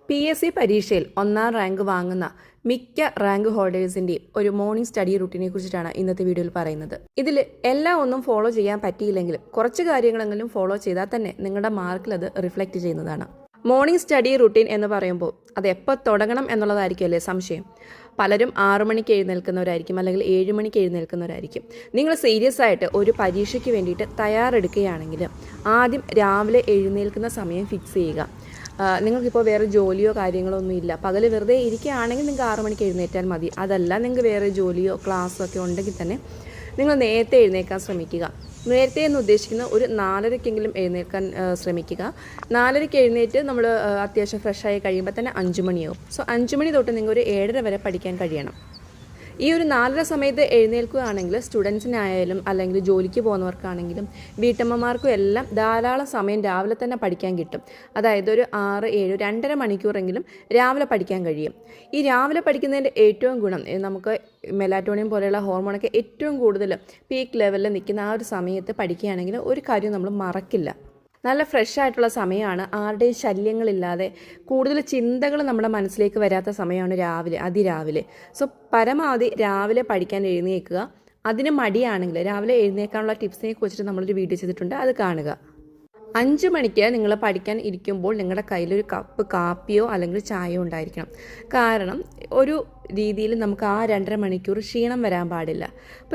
PSC പരീക്ഷയിൽ ഒന്നാം rank വാങ്ങുന്ന മിക്ക റാങ്ക് ഹോൾഡേഴ്സിൻ്റെയും ഒരു മോർണിംഗ് സ്റ്റഡി റൂട്ടീനെ കുറിച്ചിട്ടാണ് ഇന്നത്തെ വീഡിയോയിൽ പറയുന്നത്. ഇതിൽ എല്ലാം ഒന്നും ഫോളോ ചെയ്യാൻ പറ്റിയില്ലെങ്കിലും കുറച്ച് കാര്യങ്ങളെങ്കിലും ഫോളോ ചെയ്താൽ തന്നെ നിങ്ങളുടെ മാർക്കിൽ അത് റിഫ്ലക്റ്റ് ചെയ്യുന്നതാണ്. മോർണിംഗ് സ്റ്റഡി റൂട്ടീൻ എന്ന് പറയുമ്പോൾ അത് എപ്പോൾ തുടങ്ങണം എന്നുള്ളതായിരിക്കുമല്ലേ സംശയം. പലരും 6 മണിക്ക് എഴുന്നേൽക്കുന്നവരായിരിക്കും, അല്ലെങ്കിൽ 7 മണിക്ക് എഴുന്നേൽക്കുന്നവരായിരിക്കും. നിങ്ങൾ സീരിയസ് ആയിട്ട് ഒരു പരീക്ഷയ്ക്ക് വേണ്ടിയിട്ട് തയ്യാറെടുക്കുകയാണെങ്കിൽ ആദ്യം രാവിലെ എഴുന്നേൽക്കുന്ന സമയം ഫിക്സ് ചെയ്യുക. നിങ്ങൾക്കിപ്പോൾ വേറെ ജോലിയോ കാര്യങ്ങളോ ഒന്നും ഇല്ല, പകൽ വെറുതെ ഇരിക്കുകയാണെങ്കിൽ നിങ്ങൾക്ക് 6 മണിക്ക് എഴുന്നേറ്റാൽ മതി. അതല്ല, നിങ്ങൾക്ക് വേറെ ജോലിയോ ക്ലാസ്സോ ഒക്കെ ഉണ്ടെങ്കിൽ തന്നെ നിങ്ങൾ നേരത്തെ എഴുന്നേൽക്കാൻ ശ്രമിക്കുക. നേരത്തെ എന്ന് ഉദ്ദേശിക്കുന്ന ഒരു 4:30-ക്കെങ്കിലും എഴുന്നേൽക്കാൻ ശ്രമിക്കുക. 4:30-ക്ക് എഴുന്നേറ്റ് നമ്മൾ അത്യാവശ്യം ഫ്രഷായി കഴിയുമ്പോൾ തന്നെ 5 മണിയാവും. സോ 5 മണി തൊട്ട് നിങ്ങൾ ഒരു 7:30 വരെ പഠിക്കാൻ കഴിയണം. ഈ ഒരു 4:30 സമയത്ത് എഴുന്നേൽക്കുകയാണെങ്കിൽ സ്റ്റുഡൻസിനായാലും അല്ലെങ്കിൽ ജോലിക്ക് പോകുന്നവർക്കാണെങ്കിലും വീട്ടമ്മമാർക്കും എല്ലാം ധാരാളം സമയം രാവിലെ തന്നെ പഠിക്കാൻ കിട്ടും. അതായത് ഒരു 6, 7, 2.5 മണിക്കൂറെങ്കിലും രാവിലെ പഠിക്കാൻ കഴിയും. ഈ രാവിലെ പഠിക്കുന്നതിൻ്റെ ഏറ്റവും ഗുണം, നമുക്ക് മെലാറ്റോണിൻ പോലെയുള്ള ഹോർമോണൊക്കെ ഏറ്റവും കൂടുതൽ പീക്ക് ലെവലിൽ നിൽക്കുന്ന ആ ഒരു സമയത്ത് പഠിക്കുകയാണെങ്കിൽ ഒരു കാര്യം നമ്മൾ മറക്കില്ല. നല്ല ഫ്രഷ് ആയിട്ടുള്ള സമയമാണ്, ആരുടെയും ശല്യങ്ങളില്ലാതെ കൂടുതൽ ചിന്തകൾ നമ്മുടെ മനസ്സിലേക്ക് വരാത്ത സമയമാണ് രാവിലെ, അതിരാവിലെ. സോ പരമാവധി രാവിലെ പഠിക്കാൻ എഴുന്നേൽക്കുക. അതിന് മടിയാണെങ്കിൽ രാവിലെ എഴുന്നേൽക്കാനുള്ള ടിപ്സിനെ കുറിച്ചിട്ട് നമ്മളൊരു വീഡിയോ ചെയ്തിട്ടുണ്ട്, അത് കാണുക. 5 മണിക്ക് നിങ്ങൾ പഠിക്കാൻ ഇരിക്കുമ്പോൾ നിങ്ങളുടെ കയ്യിലൊരു കപ്പ് കാപ്പിയോ അല്ലെങ്കിൽ ചായയോ ഉണ്ടായിരിക്കണം. കാരണം ഒരു രീതിയിൽ നമുക്ക് ആ 2.5 മണിക്കൂർ ക്ഷീണം വരാൻ പാടില്ല. അപ്പോൾ